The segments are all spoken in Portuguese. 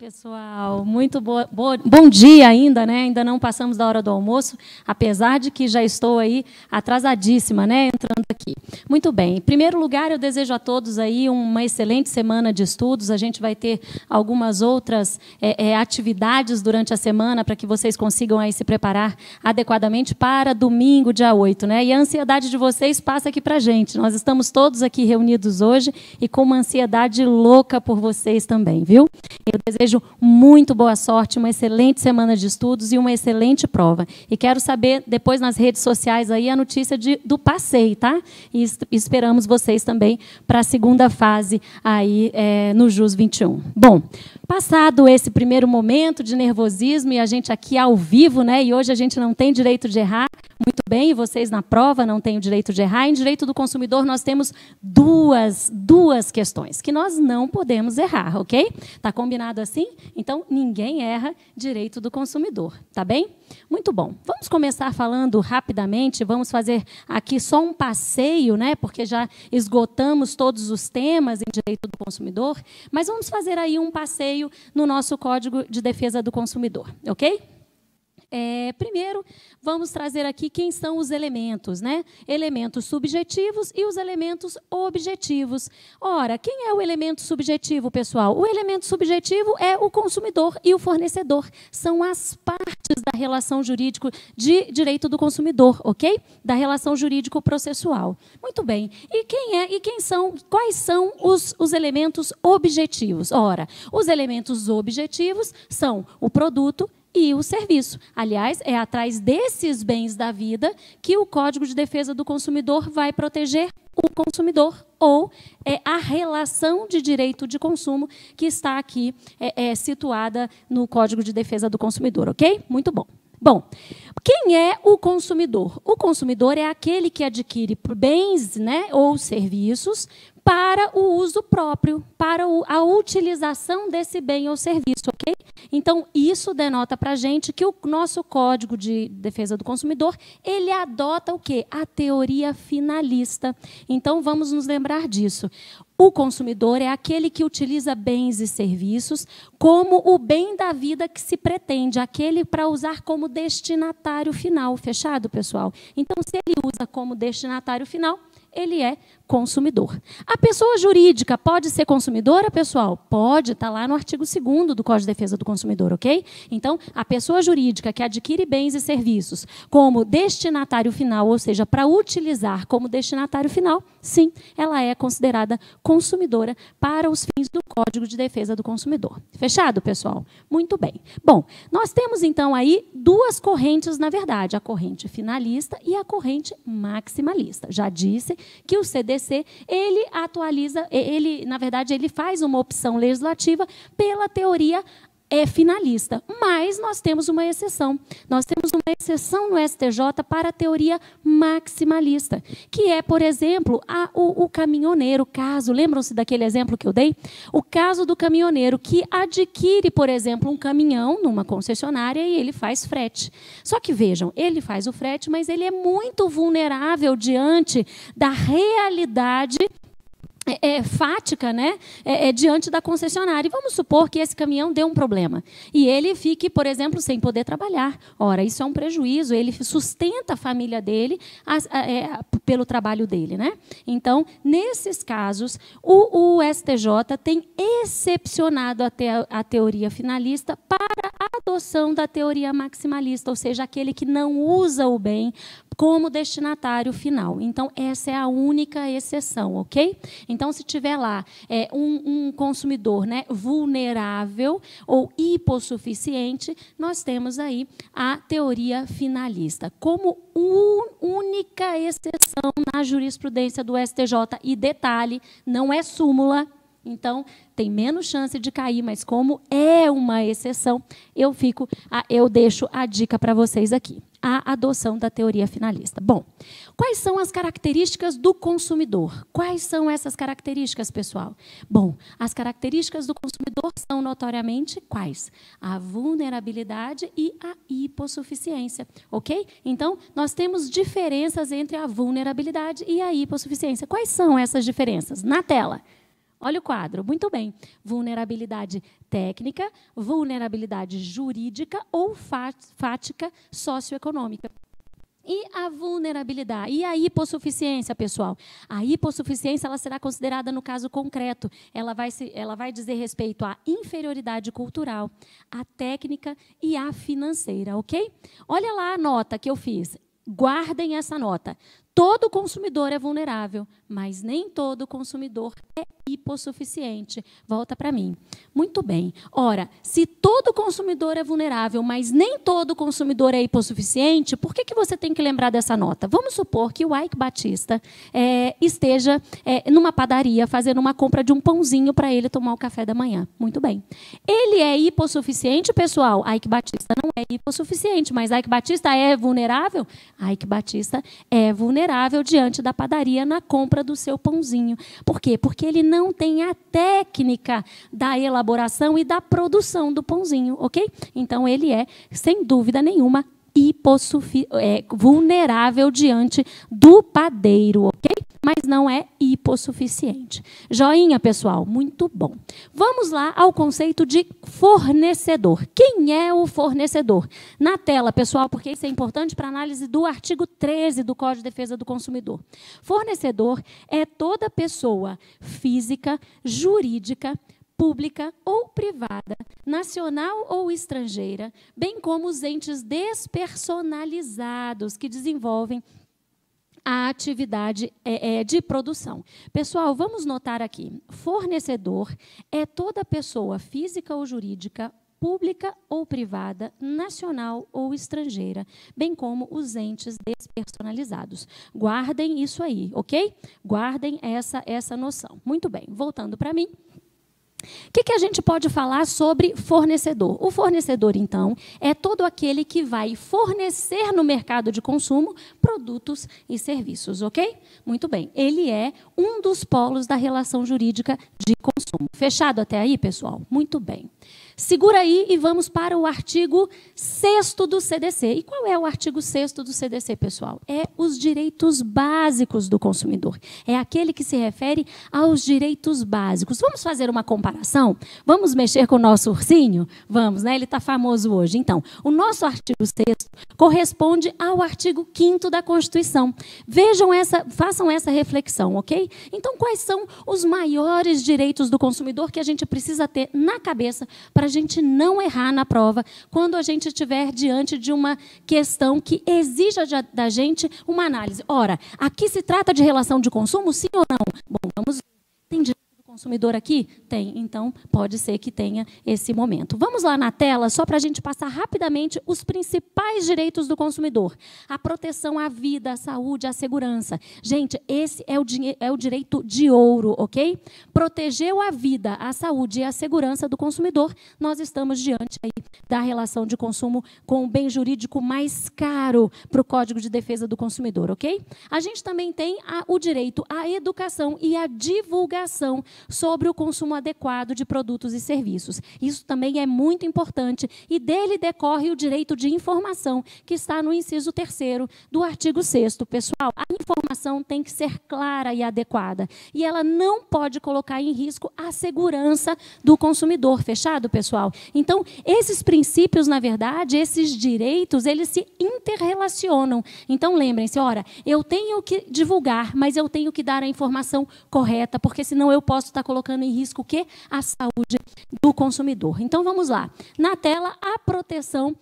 pessoal, muito bom dia ainda, né? Ainda não passamos da hora do almoço, apesar de que já estou aí atrasadíssima, né? Entrando aqui. Muito bem. Em primeiro lugar, eu desejo a todos aí uma excelente semana de estudos. A gente vai ter algumas outras atividades durante a semana para que vocês consigam aí se preparar adequadamente para domingo, dia 8, né? E a ansiedade de vocês passa aqui para a gente. Nós estamos todos aqui reunidos hoje e com uma ansiedade louca por vocês também, viu? Eu desejo muito boa sorte, uma excelente semana de estudos e uma excelente prova. E quero saber, depois nas redes sociais, aí, a notícia do passeio, tá? E esperamos vocês também para a segunda fase aí, no JUS 21. Bom, passado esse primeiro momento de nervosismo, e a gente aqui ao vivo, né? E hoje a gente não tem direito de errar, muito bem, e vocês na prova não têm o direito de errar. Em direito do consumidor, nós temos duas questões que nós não podemos errar, ok? Tá combinado assim? Então, ninguém erra direito do consumidor, tá bem? Muito bom. Vamos começar falando rapidamente, vamos fazer aqui só um passeio, né? Porque já esgotamos todos os temas em direito do consumidor, mas vamos fazer aí um passeio no nosso Código de Defesa do Consumidor, ok? Primeiro, vamos trazer aqui quem são os elementos, né? Elementos subjetivos e os elementos objetivos. Ora, quem é o elemento subjetivo, pessoal? O elemento subjetivo é o consumidor e o fornecedor. São as partes da relação jurídico de direito do consumidor, ok? Da relação jurídico-processual. Muito bem. E quais são os elementos objetivos? Ora, os elementos objetivos são o produto e o serviço. Aliás, é atrás desses bens da vida que o Código de Defesa do Consumidor vai proteger o consumidor, ou a relação de direito de consumo que está aqui situada no Código de Defesa do Consumidor, ok? Muito bom. Bom, quem é o consumidor? O consumidor é aquele que adquire bens, né, ou serviços para o uso próprio, para a utilização desse bem ou serviço, ok? Então, isso denota para a gente que o nosso Código de Defesa do Consumidor, ele adota o quê? A teoria finalista. Então, vamos nos lembrar disso. O consumidor é aquele que utiliza bens e serviços como o bem da vida que se pretende, aquele para usar como destinatário final. Fechado, pessoal? Então, se ele usa como destinatário final, ele é consumidor. A pessoa jurídica pode ser consumidora, pessoal? Pode, está lá no artigo 2º do Código de Defesa do Consumidor, ok? Então, a pessoa jurídica que adquire bens e serviços como destinatário final, ou seja, para utilizar como destinatário final, sim, ela é considerada consumidora para os fins do Código de Defesa do Consumidor. Fechado, pessoal? Muito bem. Bom, nós temos, então, aí duas correntes, na verdade, a corrente finalista e a corrente maximalista. Já disse que o CDC, ele atualiza, na verdade, ele faz uma opção legislativa pela teoria finalista. Mas nós temos uma exceção. Nós temos uma exceção no STJ para a teoria maximalista, que é, por exemplo, o caminhoneiro, lembram-se daquele exemplo que eu dei? O caso do caminhoneiro que adquire, por exemplo, um caminhão numa concessionária e ele faz frete. Só que, vejam, ele faz o frete, mas ele é muito vulnerável diante da realidade fática, né, diante da concessionária. E vamos supor que esse caminhão dê um problema e ele fique, por exemplo, sem poder trabalhar. Ora, isso é um prejuízo, ele sustenta a família dele pelo trabalho dele, né? Então, nesses casos, o STJ tem excepcionado a teoria finalista para a adoção da teoria maximalista, ou seja, aquele que não usa o bem como destinatário final. Então, essa é a única exceção, ok? Então, se tiver lá um consumidor, né, vulnerável ou hipossuficiente, nós temos aí a teoria finalista como única exceção na jurisprudência do STJ. E detalhe, não é súmula. Então, tem menos chance de cair, mas como é uma exceção, eu deixo a dica para vocês aqui. A adoção da teoria finalista. Bom, quais são as características do consumidor? Quais são essas características, pessoal? Bom, as características do consumidor são notoriamente quais? A vulnerabilidade e a hipossuficiência, ok? Então, nós temos diferenças entre a vulnerabilidade e a hipossuficiência. Quais são essas diferenças? Na tela. Olha o quadro, muito bem. Vulnerabilidade técnica, vulnerabilidade jurídica ou fática socioeconômica. E a vulnerabilidade, e a hipossuficiência, pessoal? A hipossuficiência ela será considerada no caso concreto. Ela vai dizer respeito à inferioridade cultural, à técnica e à financeira, ok? Olha lá a nota que eu fiz. Guardem essa nota. Todo consumidor é vulnerável, mas nem todo consumidor é hipossuficiente. Volta para mim. Muito bem. Ora, se todo consumidor é vulnerável, mas nem todo consumidor é hipossuficiente, por que você tem que lembrar dessa nota? Vamos supor que o Ike Batista esteja numa padaria fazendo uma compra de um pãozinho para ele tomar o café da manhã. Muito bem. Ele é hipossuficiente, pessoal? Ike Batista não é hipossuficiente, mas Ike Batista é vulnerável? Ike Batista é vulnerável diante da padaria na compra do seu pãozinho. Por quê? Porque ele não tem a técnica da elaboração e da produção do pãozinho, ok? Então, ele é, sem dúvida nenhuma, vulnerável diante do padeiro, ok? Mas não é hipossuficiente. Joinha, pessoal? Muito bom. Vamos lá ao conceito de fornecedor. Quem é o fornecedor? Na tela, pessoal, porque isso é importante para a análise do artigo 13 do Código de Defesa do Consumidor. Fornecedor é toda pessoa física, jurídica, pública ou privada, nacional ou estrangeira, bem como os entes despersonalizados que desenvolvem a atividade de produção. Pessoal, vamos notar aqui, fornecedor é toda pessoa física ou jurídica, pública ou privada, nacional ou estrangeira, bem como os entes despersonalizados. Guardem isso aí, ok? Guardem essa noção. Muito bem, voltando para mim. O que a gente pode falar sobre fornecedor? O fornecedor, então, é todo aquele que vai fornecer no mercado de consumo produtos e serviços, ok? Muito bem. Ele é um dos polos da relação jurídica de consumo. Fechado até aí, pessoal? Muito bem. Segura aí e vamos para o artigo 6º do CDC. E qual é o artigo 6º do CDC, pessoal? É os direitos básicos do consumidor. É aquele que se refere aos direitos básicos. Vamos fazer uma comparação? Vamos mexer com o nosso ursinho? Vamos, né? Ele está famoso hoje. Então, o nosso artigo 6º corresponde ao artigo 5º da Constituição. Façam essa reflexão, ok? Então, quais são os maiores direitos do consumidor que a gente precisa ter na cabeça para a gente não errar na prova quando a gente estiver diante de uma questão que exija da gente uma análise? Ora, aqui se trata de relação de consumo, sim ou não? Bom, vamos ver. Tem direito do consumidor aqui? Tem, então pode ser que tenha esse momento. Vamos lá na tela, só para a gente passar rapidamente os principais direitos do consumidor. A proteção à vida, à saúde, à segurança. Gente, esse é o direito de ouro, ok? Protegeu a vida, a saúde e a segurança do consumidor, nós estamos diante aí da relação de consumo com o bem jurídico mais caro para o Código de Defesa do Consumidor, ok? A gente também tem o direito à educação e à divulgação sobre o consumo adequado de produtos e serviços. Isso também é muito importante e dele decorre o direito de informação, que está no inciso 3º do artigo 6º. Pessoal, a informação tem que ser clara e adequada e ela não pode colocar em risco a segurança do consumidor. Fechado, pessoal? Então, esses princípios, na verdade, esses direitos, eles se interrelacionam. Então, lembrem-se, ora, eu tenho que divulgar, mas eu tenho que dar a informação correta, porque senão eu posso estar colocando em risco o quê? A saúde do consumidor. Então, vamos lá. Na tela, a proteção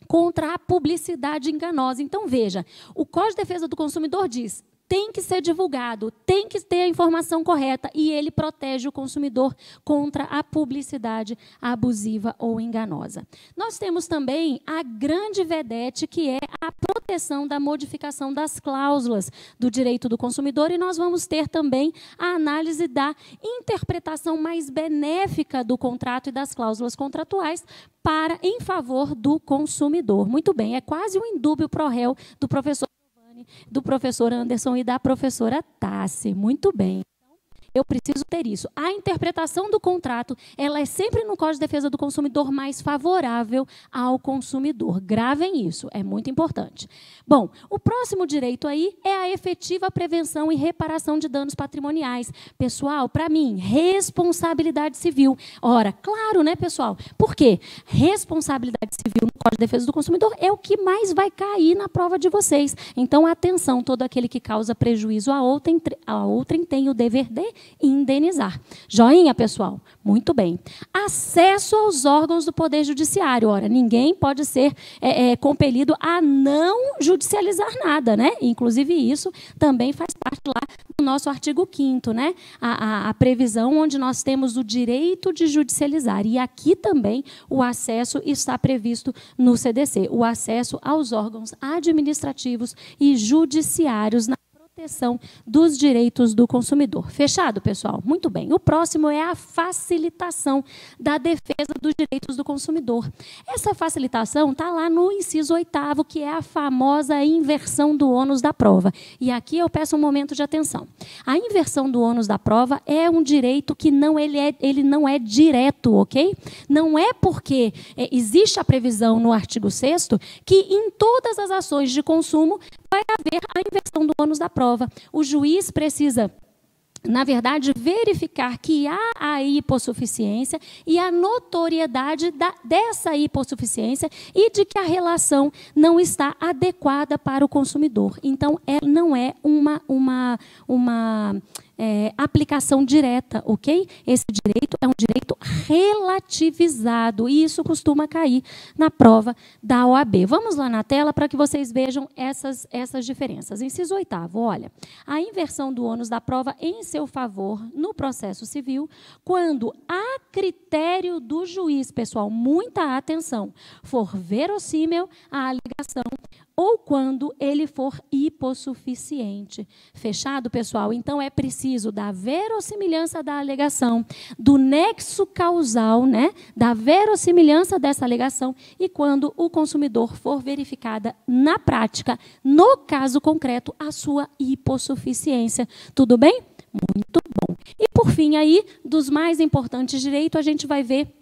contra a publicidade enganosa. Então, veja, o Código de Defesa do Consumidor diz: tem que ser divulgado, tem que ter a informação correta e ele protege o consumidor contra a publicidade abusiva ou enganosa. Nós temos também a grande vedete, que é a proteção da modificação das cláusulas do direito do consumidor, e nós vamos ter também a análise da interpretação mais benéfica do contrato e das cláusulas contratuais em favor do consumidor. Muito bem, é quase um indúbio pro réu do professor Anderson e da professora Tassi. Muito bem. eu preciso ter isso. A interpretação do contrato, ela é sempre no Código de Defesa do Consumidor mais favorável ao consumidor. Gravem isso, é muito importante. Bom, o próximo direito aí é a efetiva prevenção e reparação de danos patrimoniais. Pessoal, para mim, responsabilidade civil. Ora, claro, né, pessoal? Por quê? Responsabilidade civil no Código de Defesa do Consumidor é o que mais vai cair na prova de vocês. Então, atenção, todo aquele que causa prejuízo a outrem tem o dever de indenizar. Joinha, pessoal? Muito bem. Acesso aos órgãos do Poder Judiciário. Ora, ninguém pode ser compelido a não judicializar nada, né? Inclusive, isso também faz parte lá do nosso artigo 5º, né? A previsão onde nós temos o direito de judicializar. E aqui também o acesso está previsto no CDC, o acesso aos órgãos administrativos e judiciários na proteção dos direitos do consumidor. Fechado, pessoal? Muito bem. O próximo é a facilitação da defesa dos direitos do consumidor. Essa facilitação está lá no inciso 8º, que é a famosa inversão do ônus da prova. E aqui eu peço um momento de atenção. A inversão do ônus da prova é um direito que ele não é direto, ok? Não é porque existe a previsão no artigo 6º que em todas as ações de consumo vai haver a inversão do ônus da prova. O juiz precisa, na verdade, verificar que há a hipossuficiência e a notoriedade dessa hipossuficiência e de que a relação não está adequada para o consumidor. Então, não é uma aplicação direta, ok? Esse direito é um direito relativizado e isso costuma cair na prova da OAB. Vamos lá na tela para que vocês vejam essas diferenças. Inciso 8º, olha, a inversão do ônus da prova em seu favor no processo civil, quando a critério do juiz, pessoal, muita atenção, for verossímil a alegação ou quando ele for hipossuficiente. Fechado, pessoal? Então, é preciso da verossimilhança da alegação, do nexo causal, né, da verossimilhança dessa alegação e quando o consumidor for verificada na prática, no caso concreto, a sua hipossuficiência. Tudo bem? Muito bom. E, por fim, aí, dos mais importantes direitos, a gente vai ver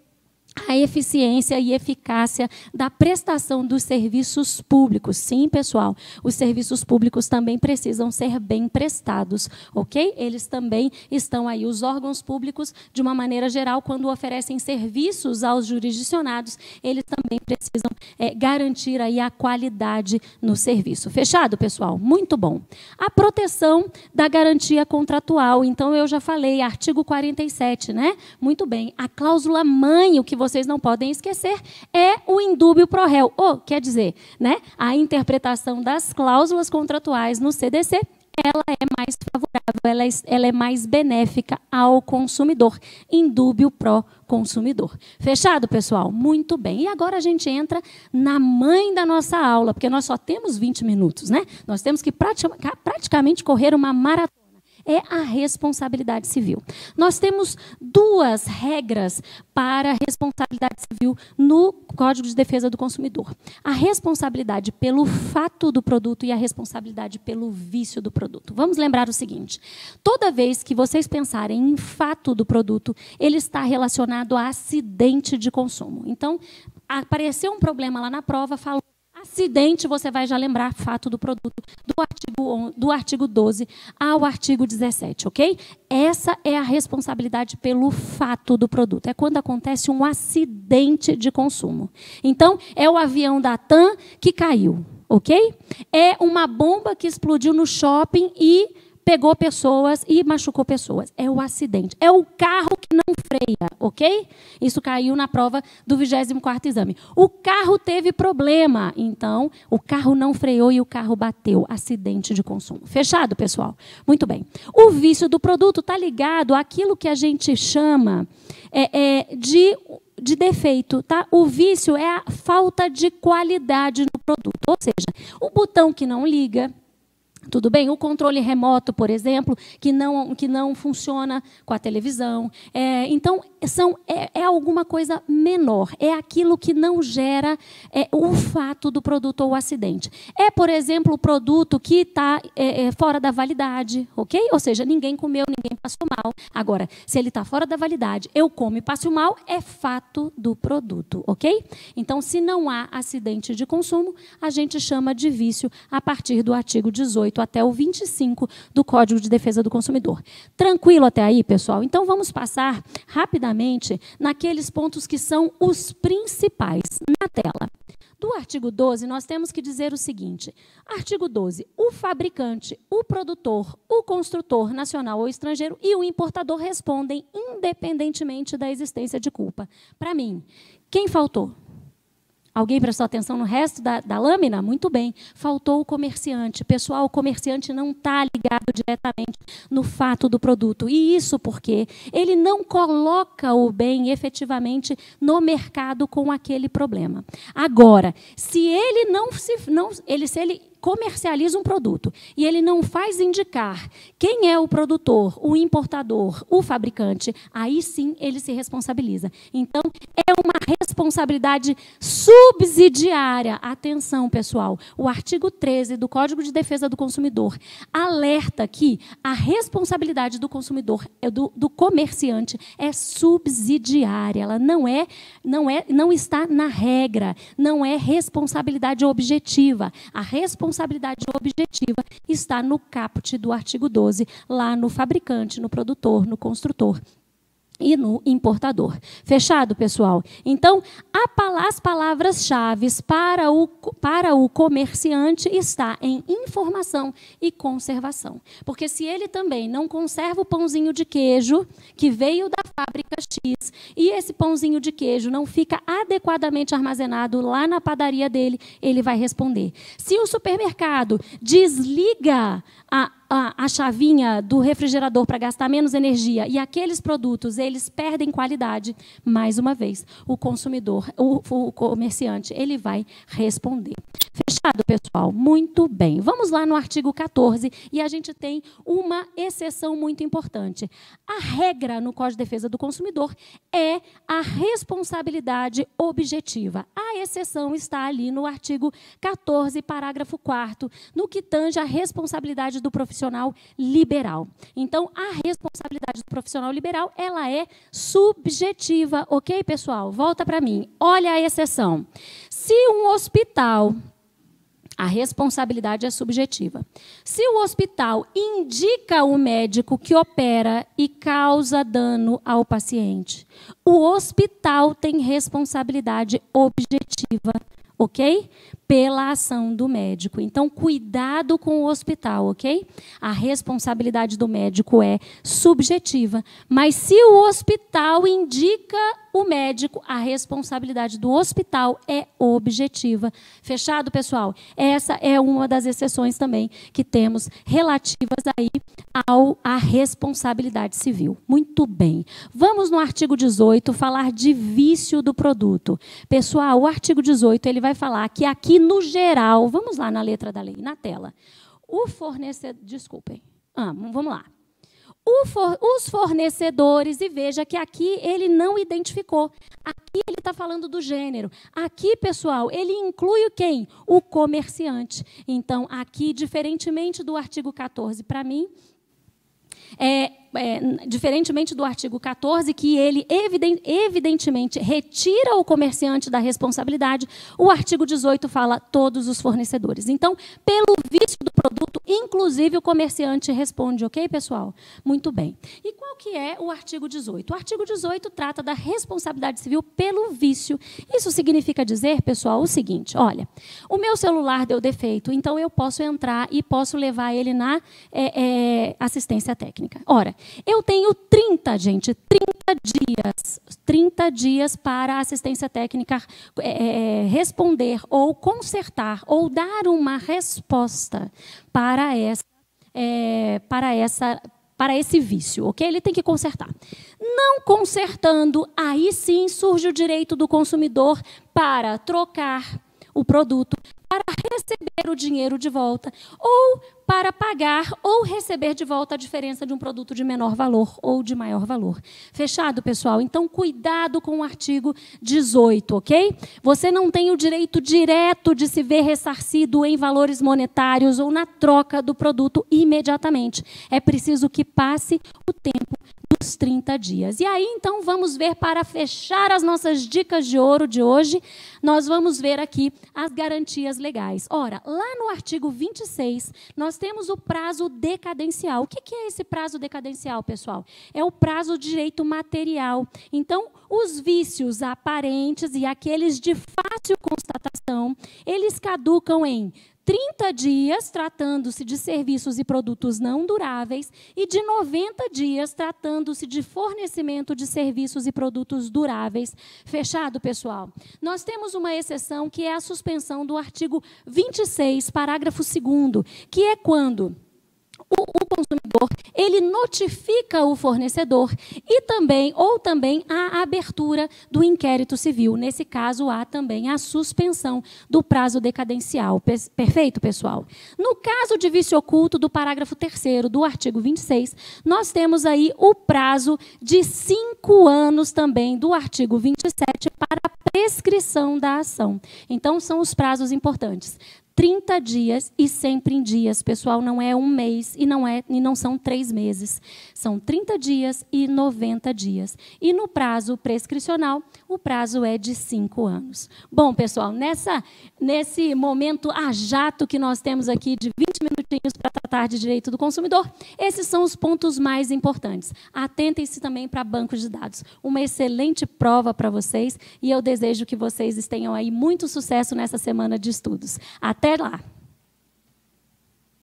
a eficiência e eficácia da prestação dos serviços públicos. Sim, pessoal, os serviços públicos também precisam ser bem prestados, ok? Eles também estão aí, os órgãos públicos, de uma maneira geral, quando oferecem serviços aos jurisdicionados, eles também precisam garantir aí a qualidade no serviço. Fechado, pessoal? Muito bom. A proteção da garantia contratual. Então, eu já falei, artigo 47, né? Muito bem. A cláusula mãe, o que vocês não podem esquecer, é o indúbio pro réu. Quer dizer, né, a interpretação das cláusulas contratuais no CDC, ela é mais favorável, ela é mais benéfica ao consumidor. Indúbio pro consumidor. Fechado, pessoal? Muito bem. E agora a gente entra na mãe da nossa aula, porque nós só temos 20 minutos, né? Nós temos que praticamente correr uma maratona. É a responsabilidade civil. Nós temos duas regras para a responsabilidade civil no Código de Defesa do Consumidor. A responsabilidade pelo fato do produto e a responsabilidade pelo vício do produto. Vamos lembrar o seguinte, toda vez que vocês pensarem em fato do produto, ele está relacionado a acidente de consumo. Então, apareceu um problema lá na prova, falou acidente, você vai já lembrar fato do produto do artigo 12 ao artigo 17, ok? Essa é a responsabilidade pelo fato do produto. É quando acontece um acidente de consumo. Então, é o avião da TAM que caiu, ok? É uma bomba que explodiu no shopping e pegou pessoas e machucou pessoas. É o acidente. É o carro que não freia, ok? Isso caiu na prova do 24º exame. O carro teve problema, então o carro não freou e o carro bateu. Acidente de consumo. Fechado, pessoal? Muito bem. O vício do produto está ligado àquilo que a gente chama de defeito, tá? O vício é a falta de qualidade no produto. Ou seja, o botão que não liga, Tudo bem? O controle remoto, por exemplo, que não funciona com a televisão. Então, é alguma coisa menor. É aquilo que não gera o fato do produto ou o acidente. Por exemplo, o produto que está fora da validade, ok? Ou seja, ninguém comeu, ninguém passou mal. Agora, se ele está fora da validade, eu como e passo mal, é fato do produto, ok? Então, se não há acidente de consumo, a gente chama de vício a partir do artigo 18 até o 25 do Código de Defesa do Consumidor. Tranquilo até aí, pessoal? Então, vamos passar rapidamente naqueles pontos que são os principais na tela. Do artigo 12, nós temos que dizer o seguinte. Artigo 12. O fabricante, o produtor, o construtor nacional ou estrangeiro e o importador respondem independentemente da existência de culpa. Para mim, quem faltou? Alguém prestou atenção no resto da lâmina? Muito bem. Faltou o comerciante. Pessoal, o comerciante não está ligado diretamente no fato do produto. E isso porque ele não coloca o bem efetivamente no mercado com aquele problema. Agora, se ele se ele comercializa um produto e ele não faz indicar quem é o produtor, o importador, o fabricante, aí sim ele se responsabiliza. Então, é uma responsabilidade subsidiária. Atenção, pessoal, o artigo 13 do Código de Defesa do Consumidor alerta que a responsabilidade do consumidor, do comerciante, é subsidiária. Ela não está na regra, não é responsabilidade objetiva. A responsabilidade objetiva está no caput do artigo 12, lá no fabricante, no produtor, no construtor e no importador. Fechado, pessoal? Então, as palavras-chave para o comerciante está em informação e conservação. Porque se ele também não conserva o pãozinho de queijo que veio da fábrica X e esse pãozinho de queijo não fica adequadamente armazenado lá na padaria dele, ele vai responder. Se o supermercado desliga a chavinha do refrigerador para gastar menos energia e aqueles produtos, eles perdem qualidade, mais uma vez, o consumidor, o comerciante, ele vai responder. Fechado, pessoal? Muito bem. Vamos lá no artigo 14 e a gente tem uma exceção muito importante. A regra no Código de Defesa do Consumidor é a responsabilidade objetiva. A exceção está ali no artigo 14, parágrafo 4º, no que tange a responsabilidade do profissional liberal. Então, a responsabilidade do profissional liberal, ela é subjetiva, ok, pessoal? Volta para mim. Olha a exceção. Se um hospital... A responsabilidade é subjetiva. Se o hospital indica o médico que opera e causa dano ao paciente, o hospital tem responsabilidade objetiva, ok? Pela ação do médico. Então, cuidado com o hospital, ok? A responsabilidade do médico é subjetiva. Mas se o hospital indica o médico, a responsabilidade do hospital é objetiva. Fechado, pessoal? Essa é uma das exceções também que temos relativas aí à responsabilidade civil. Muito bem. Vamos no artigo 18 falar de vício do produto. Pessoal, o artigo 18 ele vai falar que aqui no geral, vamos lá na letra da lei, na tela. O fornecedor, desculpem. Vamos lá. Os fornecedores, e veja que aqui ele não identificou. Aqui ele está falando do gênero. Aqui, pessoal, ele inclui quem? O comerciante. Então, aqui, diferentemente do artigo 14, para mim, diferentemente do artigo 14, que ele evidentemente retira o comerciante da responsabilidade, o artigo 18 fala todos os fornecedores. Então, pelo vício do produto, inclusive o comerciante responde, ok, pessoal? Muito bem. E qual que é o artigo 18? O artigo 18 trata da responsabilidade civil pelo vício. Isso significa dizer, pessoal, o seguinte, olha, o meu celular deu defeito, então eu posso entrar e posso levar ele na assistência técnica. Ora, eu tenho 30 dias para a assistência técnica responder ou consertar ou dar uma resposta para esse vício, ok? Ele tem que consertar. Não consertando, aí sim surge o direito do consumidor para trocar o produto, para receber o dinheiro de volta ou para pagar ou receber de volta a diferença de um produto de menor valor ou de maior valor. Fechado, pessoal? Então, cuidado com o artigo 18, ok? Você não tem o direito direto de se ver ressarcido em valores monetários ou na troca do produto imediatamente. É preciso que passe o tempo dos 30 dias. E aí, então, vamos ver, para fechar as nossas dicas de ouro de hoje, nós vamos ver aqui as garantias legais. Ora, lá no artigo 26, nós temos o prazo decadencial. O que é esse prazo decadencial, pessoal? É o prazo de direito material. Então, os vícios aparentes e aqueles de fácil constatação, eles caducam em 30 dias, tratando-se de serviços e produtos não duráveis, e de 90 dias, tratando-se de fornecimento de serviços e produtos duráveis. Fechado, pessoal? Nós temos uma exceção, que é a suspensão do artigo 26, parágrafo 2º, que é quando o consumidor, ele notifica o fornecedor e também a abertura do inquérito civil. Nesse caso, há também a suspensão do prazo decadencial. Perfeito, pessoal? No caso de vício oculto, do parágrafo 3º do artigo 26, nós temos aí o prazo de 5 anos também do artigo 27 para a prescrição da ação. Então, são os prazos importantes. 30 dias e sempre em dias, pessoal, não é um mês e não são 3 meses. São 30 dias e 90 dias. E no prazo prescricional, o prazo é de 5 anos. Bom, pessoal, nesse momento a jato que nós temos aqui de 20 minutinhos para tratar de direito do consumidor, esses são os pontos mais importantes. Atentem-se também para bancos de dados. Uma excelente prova para vocês e eu desejo que vocês tenham aí muito sucesso nessa semana de estudos. Até lá!